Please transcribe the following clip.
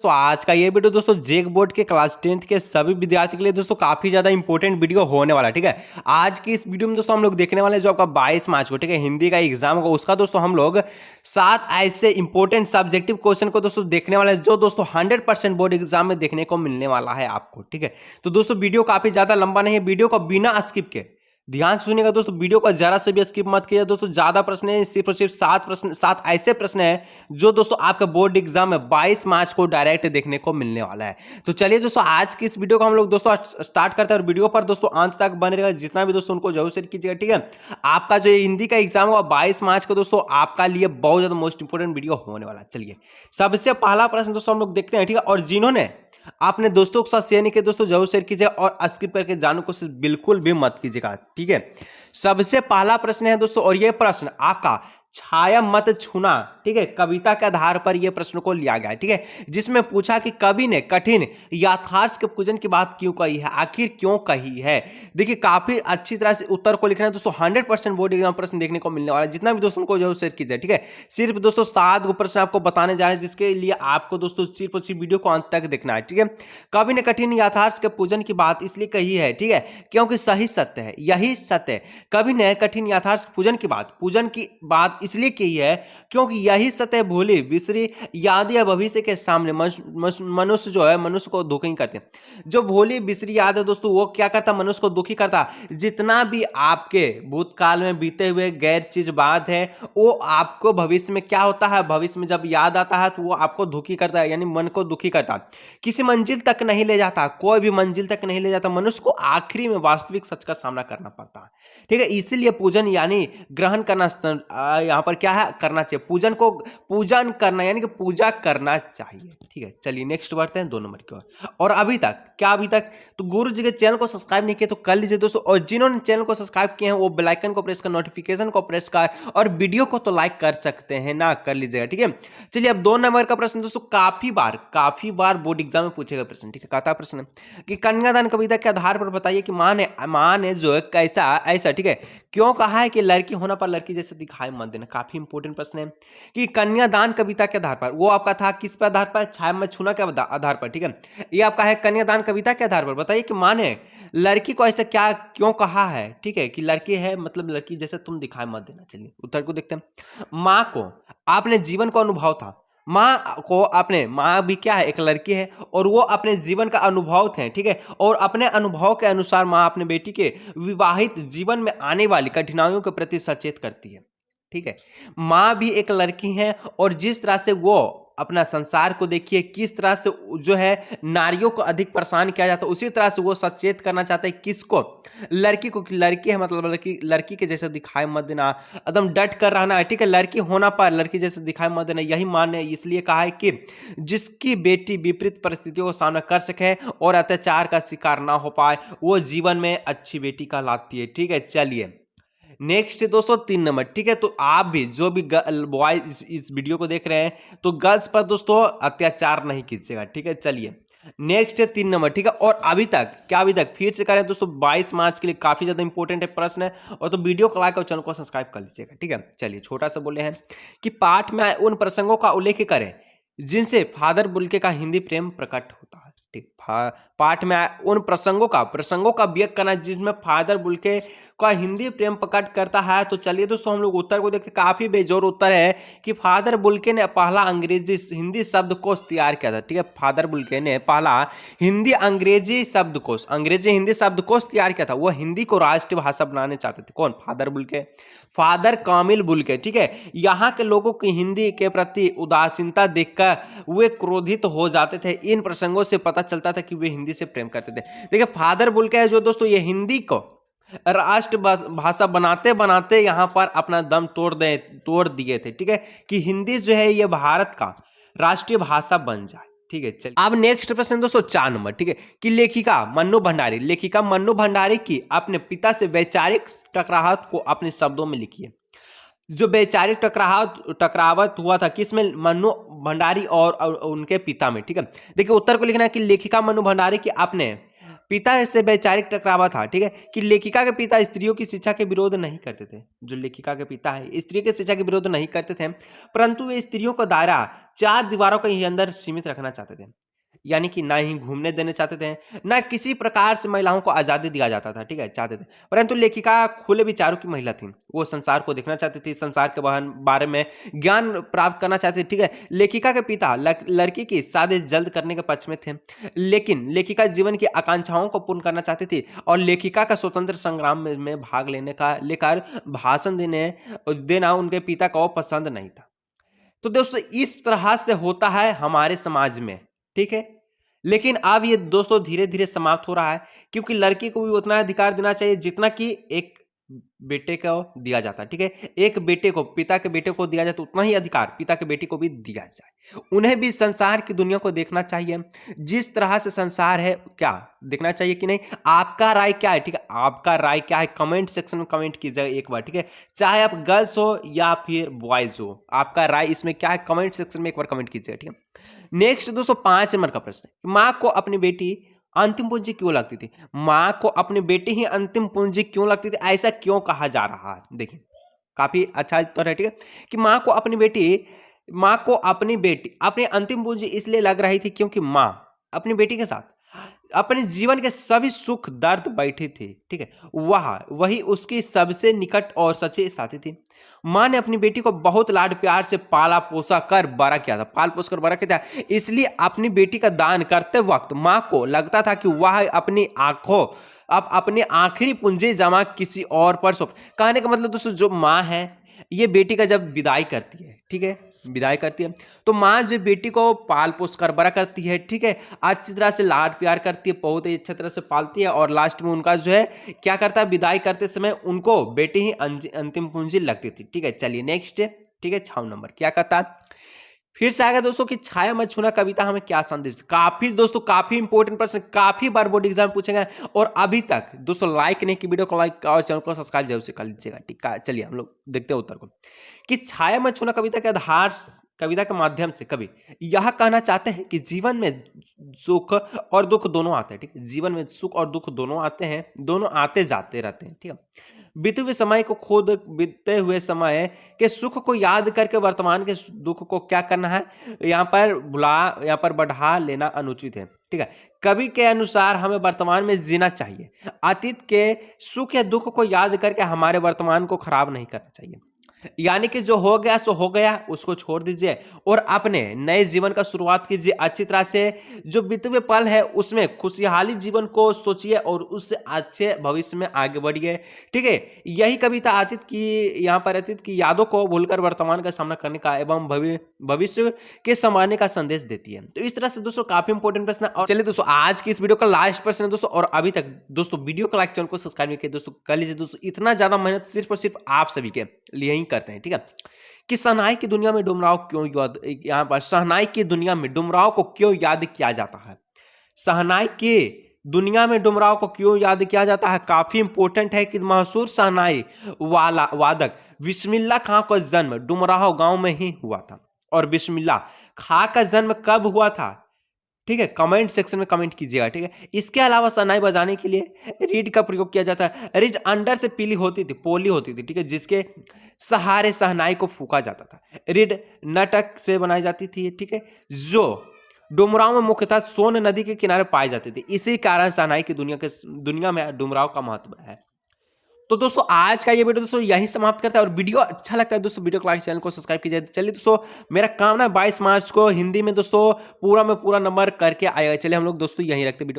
तो आज का ये वीडियो दोस्तों जेक बोर्ड के क्लास 10th के सभी विद्यार्थी के लिए दोस्तों काफी ज्यादा इंपॉर्टेंट वीडियो होने वाला है। ठीक है, आज की इस वीडियो में दोस्तों हम लोग देखने वाले हैं जो आपका 22 मार्च को, ठीक है, हिंदी का एग्जाम होगा, उसका दोस्तों हम लोग 7 ऐसे इंपॉर्टेंट सब्जेक्टिव क्वेश्चन को दोस्तों देखने वाले हैं जो दोस्तों 100% बोर्ड एग्जाम में देखने को मिलने वाला है आपको। ठीक है, तो दोस्तों वीडियो काफी ज्यादा लंबा नहीं है, वीडियो को बिना स्किप के ध्यान से सुनिएगा दोस्तों, वीडियो को जरा से भी स्किप मत कीजिए दोस्तों। ज्यादा प्रश्न है, सिर्फ और सिर्फ 7 ऐसे प्रश्न है जो दोस्तों आपका बोर्ड एग्जाम में 22 मार्च को डायरेक्ट देखने को मिलने वाला है। तो चलिए दोस्तों आज की इस वीडियो को हम लोग दोस्तों स्टार्ट करते हैं और वीडियो पर दोस्तों अंत तक बने रहेगा, जितना भी दोस्तों उनको जरूर शेयर कीजिएगा। ठीक है, आपका जो हिंदी का एग्जाम होगा 22 मार्च को दोस्तों आपका लिए बहुत ज्यादा मोस्ट इंपोर्टेंट वीडियो होने वाला है। चलिए सबसे पहला प्रश्न दोस्तों हम लोग देखते हैं। ठीक है, और जिन्होंने आपने दोस्तों के साथ शेयर नहीं किया दोस्तों जरूर शेयर कीजिएगा और स्किप करके जाने को बिल्कुल भी मत कीजिएगा। ठीक है, सबसे पहला प्रश्न है दोस्तों, और यह प्रश्न आपका छाया मत छूना, ठीक है, कविता के आधार पर यह प्रश्न को लिया गया है। ठीक है, जिसमें पूछा कि कवि ने कठिन याथार्थ के पूजन की बात क्यों कही है, आखिर क्यों कही है। देखिए काफी अच्छी तरह से उत्तर को लिखना है दोस्तों, 100% बोर्ड एग्जाम प्रश्न देखने को मिलने वाला है, जितना भी दोस्तों को जरूर शेयर कीजिए। ठीक है, सिर्फ दोस्तों 7 प्रश्न आपको बताने जा रहे हैं, जिसके लिए आपको दोस्तों सिर्फ और सिर्फ वीडियो को अंत तक देखना है। ठीक है, कवि ने कठिन याथार्थ के पूजन की बात इसलिए कही है, ठीक है, क्योंकि सही सत्य है, यही सत्य है। कवि ने कठिन याथार्थ पूजन की बात इसलिए की है क्योंकि यही सत्य भूली बिसरी याद या भविष्य के सामने मनुष्य जो है मनुष्य को दुखी करते हैं। जो भूली बिसरी याद है दोस्तों वो क्या करता, मनुष्य को दुखी करता। जितना भी आपके भूतकाल में बीते हुए गैर चीज बात है वो आपको भविष्य में क्या होता है, भविष्य में जब याद आता है तो वो आपको दुखी करता है, यानी मन को दुखी करता। किसी मंजिल तक नहीं ले जाता, कोई भी मंजिल तक नहीं ले जाता, मनुष्य को आखिरी में वास्तविक सच का सामना करना पड़ता है। ठीक है, इसीलिए पूजन यानी ग्रहण करना यहां पर क्या है, करना चाहिए। पूजन करना यानी कि पूजा करना चाहिए। ठीक है, चलिए नेक्स्ट बढ़ते हैं 2 नंबर की ओर। और अभी तक तो गुरु जी के चैनल को सब्सक्राइब नहीं किया तो कर लीजिए दोस्तों, और जिन्होंने चैनल को सब्सक्राइब किए हैं वो बेल आइकन को प्रेस कर, नोटिफिकेशन को प्रेस कर, और वीडियो को तो लाइक कर सकते हैं ना, कर लीजिएगा। ठीक है, चलिए अब 2 नंबर का प्रश्न दोस्तों काफी बार बोर्ड एग्जाम में पूछेगा प्रश्न। ठीक है, कहता प्रश्न कि कन्यादान कविता के आधार पर बताइए कि मां ने जो है कैसा ऐसा, ठीक है, क्यों कहा है कि लड़की होना पर लड़की जैसे दिखाई मत देना। काफी इंपोर्टेंट प्रश्न है कि कन्यादान कविता के आधार पर, वो आपका था किस पर आधार पर, छाया मत छूना के आधार पर। ठीक है, ये आपका है कन्यादान कविता के आधार पर बताइए कि मां ने लड़की को ऐसा क्या क्यों कहा है। ठीक है, कि लड़की है मतलब लड़की जैसे तुम दिखाई मत देना। चलिए उत्तर को देखते हैं। मां को आपने जीवन को अनुभव था, माँ भी क्या है, एक लड़की है और वो अपने जीवन का अनुभव थे। ठीक है, और अपने अनुभव के अनुसार माँ अपने बेटी के विवाहित जीवन में आने वाली कठिनाइयों के प्रति सचेत करती है। ठीक है, माँ भी एक लड़की है और जिस तरह से वो अपना संसार को देखिए किस तरह से जो है नारियों को अधिक परेशान किया जाता है, उसी तरह से वो सचेत करना चाहते हैं किसको, लड़की को, कि लड़की है मतलब लड़की के जैसे दिखाई मत देना, एकदम डट कर रहना है। ठीक है, लड़की होना पर लड़की जैसे दिखाई मत देना, यही मान ने इसलिए कहा है कि जिसकी बेटी विपरीत परिस्थितियों का सामना कर सके और अत्याचार का शिकार ना हो पाए वो जीवन में अच्छी बेटी कहलाती है। ठीक है, चलिए नेक्स्ट दोस्तों 3 नंबर। ठीक है, तो आप भी जो भी बॉयज इस वीडियो को देख रहे हैं तो गर्ल्स पर दोस्तों अत्याचार नहीं कीजिएगा। ठीक है, चलिए नेक्स्ट है 3 नंबर। ठीक है, और अभी तक फिर से करें दोस्तों 22 मार्च के लिए काफी ज्यादा इंपॉर्टेंट है प्रश्न है, और तो वीडियो को लाइक और चैनल को सब्सक्राइब कर लीजिएगा। ठीक है, चलिए छोटा सा बोले हैं कि पाठ में उन प्रसंगों का उल्लेख करें जिनसे फादर बुल्के का हिंदी प्रेम प्रकट होता है। ठीक, पाठ में उन प्रसंगों का व्यक्त करना जिसमें फादर बुल्के का हिंदी प्रेम प्रकट करता है। तो चलिए दोस्तों हम लोग उत्तर को देखते, काफी बेजोर उत्तर है कि फादर बुल्के ने पहला अंग्रेजी हिंदी शब्दकोश तैयार किया था। ठीक है, फादर बुल्के ने पहला अंग्रेजी हिंदी शब्दकोश तैयार किया था। वो हिंदी को राष्ट्रीय भाषा बनाने चाहते थे। कौन, फादर बुल्के, फादर कामिल बुल्के। ठीक है, यहाँ के लोगों की हिंदी के प्रति उदासीनता देखकर वे क्रोधित हो जाते थे। इन प्रसंगों से पता चलता था कि वे हिंदी से प्रेम करते थे। देखिए फादर बुल्के है जो दोस्तों ये हिंदी को राष्ट्र भाषा बनाते बनाते यहां पर अपना दम तोड़ दिए थे। ठीक है, कि हिंदी जो है ये भारत का राष्ट्रीय भाषा बन जाए। ठीक है, चलिए अब नेक्स्ट प्रश्न दोस्तों 4 नंबर। ठीक है, कि लेखिका मन्नू भंडारी की अपने पिता से वैचारिक टकराहट को अपने शब्दों में लिखिए। जो वैचारिक टकरावट हुआ था किसमें, मन्नू भंडारी और उनके पिता में। ठीक है, देखिए उत्तर को लिखना है कि लेखिका मन्नू भंडारी की अपने पिता से वैचारिक टकरावा था, ठीक है, कि लेखिका के पिता स्त्रियों की शिक्षा के विरोध नहीं करते थे। जो लेखिका के पिता है स्त्रियों की शिक्षा के विरोध नहीं करते थे, परंतु वे स्त्रियों का दायरा 4 दीवारों के ही अंदर सीमित रखना चाहते थे। यानी कि ना ही घूमने देने चाहते थे, ना किसी प्रकार से महिलाओं को आज़ादी दिया जाता था, ठीक है, चाहते थे। परंतु लेखिका खुले विचारों की महिला थी। वो संसार को देखना चाहती थी, संसार के बारे में ज्ञान प्राप्त करना चाहती थी, ठीक है। लेखिका के पिता लड़की की शादी जल्द करने के पक्ष में थे, लेकिन लेखिका जीवन की आकांक्षाओं को पूर्ण करना चाहती थी और लेखिका का स्वतंत्र संग्राम में भाग लेकर भाषण देना उनके पिता को पसंद नहीं था। तो दोस्तों इस तरह से होता है हमारे समाज में, ठीक है। लेकिन अब ये दोस्तों धीरे धीरे समाप्त हो रहा है, क्योंकि लड़की को भी उतना अधिकार देना चाहिए जितना कि एक बेटे को दिया जाता है, ठीक है। एक बेटे को, पिता के बेटे को दिया जाता है उतना ही अधिकार पिता के बेटी को भी दिया जाए। उन्हें भी संसार की दुनिया को देखना चाहिए जिस तरह से संसार है, क्या देखना चाहिए कि नहीं। आपका राय क्या है, ठीक है, आपका राय क्या है कमेंट सेक्शन में कमेंट कीजिएगा एक बार, ठीक है। चाहे आप गर्ल्स हो या फिर बॉयज हो, आपका राय इसमें क्या है कमेंट सेक्शन में एक बार कमेंट कीजिएगा, ठीक है। नेक्स्ट दोस्तों 5 नंबर का प्रश्न, माँ को अपनी बेटी अंतिम पूंजी क्यों लगती थी। माँ को अपनी बेटी ही अंतिम पूंजी क्यों लगती थी, ऐसा क्यों कहा जा रहा है। देखिए काफी अच्छा उत्तर है, ठीक है, कि माँ को अपनी बेटी अपनी अंतिम पूंजी इसलिए लग रही थी क्योंकि माँ अपनी बेटी के साथ अपने जीवन के सभी सुख दर्द बैठी थी, ठीक है। वही उसकी सबसे निकट और सच्ची साथी थी। माँ ने अपनी बेटी को बहुत लाड प्यार से पाला पोसा कर बड़ा किया था, पाल पोस कर बड़ा किया था। इसलिए अपनी बेटी का दान करते वक्त माँ को लगता था कि वह अपनी आखिरी पूंजी जमा किसी और पर सौंप। कहने का मतलब दोस्तों जो माँ है ये बेटी का जब विदाई करती है, ठीक है, विदाई करती है तो माँ जो बेटी को पाल पोस कर बड़ा करती है, ठीक है, अच्छी तरह से लाड प्यार करती है, बहुत ही अच्छी तरह से पालती है और लास्ट में उनका जो है क्या करता है, विदाई करते समय उनको बेटी ही अंतिम पूंजी लगती थी, ठीक है। चलिए नेक्स्ट, ठीक है, 6 नंबर क्या कहता है, फिर से आएगा दोस्तों कि छाया मत छूना कविता हमें क्या संदेश। काफी दोस्तों काफी इंपॉर्टेंट प्रश्न, काफी बार बोर्ड एग्जाम पूछेंगे और अभी तक दोस्तों लाइक नहीं की वीडियो को लाइक और चैनल को सब्सक्राइब जरूर से कर लीजिएगा, ठीक है। चलिए हम लोग देखते हैं उत्तर को, कि छाया मत छूना कविता के आधार कविता के माध्यम से कवि यह कहना चाहते हैं कि जीवन में सुख और दुख दोनों आते हैं, ठीक है, जीवन में सुख और दुख दोनों आते हैं, दोनों आते जाते रहते हैं, ठीक है। बीते हुए समय को खुद बीते हुए समय के सुख को याद करके वर्तमान के दुख को क्या करना है, यहाँ पर बढ़ा लेना अनुचित है, ठीक है। कवि के अनुसार हमें वर्तमान में जीना चाहिए, अतीत के सुख या दुख को याद करके हमारे वर्तमान को खराब नहीं करना चाहिए। यानी कि जो हो गया सो हो गया, उसको छोड़ दीजिए और अपने नए जीवन का शुरुआत कीजिए अच्छी तरह से। जो बीते हुए पल है उसमें खुशहाली जीवन को सोचिए और उससे अच्छे भविष्य में आगे बढ़िए, ठीक है। यही कविता अतीत की यादों को भूलकर वर्तमान का सामना करने का एवं भविष्य के संवारने का संदेश देती है। तो इस तरह से दोस्तों काफी इंपॉर्टेंट प्रश्न है। और चलिए दोस्तों आज की इस वीडियो का लास्ट प्रश्न है दोस्तों, और अभी तक दोस्तों वीडियो को लाइक, चैनल को सब्सक्राइब नहीं किया दोस्तों कर लीजिए दोस्तों। इतना ज्यादा मेहनत सिर्फ और सिर्फ आप सभी के लिए ही करते हैं, ठीक है। कि शहनाई की दुनिया में डुमराव क्यों याद, यहाँ पर शहनाई की दुनिया में डुमराव को क्यों याद किया जाता है। शहनाई की दुनिया में डुमराव को क्यों याद किया जाता है, काफी इंपॉर्टेंट है कि मशहूर शहनाई वादक बिस्मिल्लाह खां का जन्म डुमराव गांव में ही हुआ था। और बिस्मिल्लाह खां का जन्म कब हुआ था, ठीक है, कमेंट सेक्शन में कमेंट कीजिएगा, ठीक है। इसके अलावा शहनाई बजाने के लिए रीड का प्रयोग किया जाता है। रीड अंदर से पोली होती थी, ठीक है, जिसके सहारे शहनाई को फूंका जाता था। रीड नटक से बनाई जाती थी, ठीक है, जो डुमराव में मुख्यतः सोन नदी के किनारे पाई जाती थी। इसी कारण शहनाई की दुनिया में डुमराव का महत्व है। तो दोस्तों आज का ये वीडियो दोस्तों यहीं समाप्त करता है, और वीडियो अच्छा लगता है दोस्तों वीडियो को लाइक, चैनल को सब्सक्राइब कीजिए। चलिए दोस्तों मेरा काम ना 22 मार्च को हिंदी में दोस्तों पूरा नंबर करके आएगा। चलिए हम लोग दोस्तों यहीं रखते वीडियो।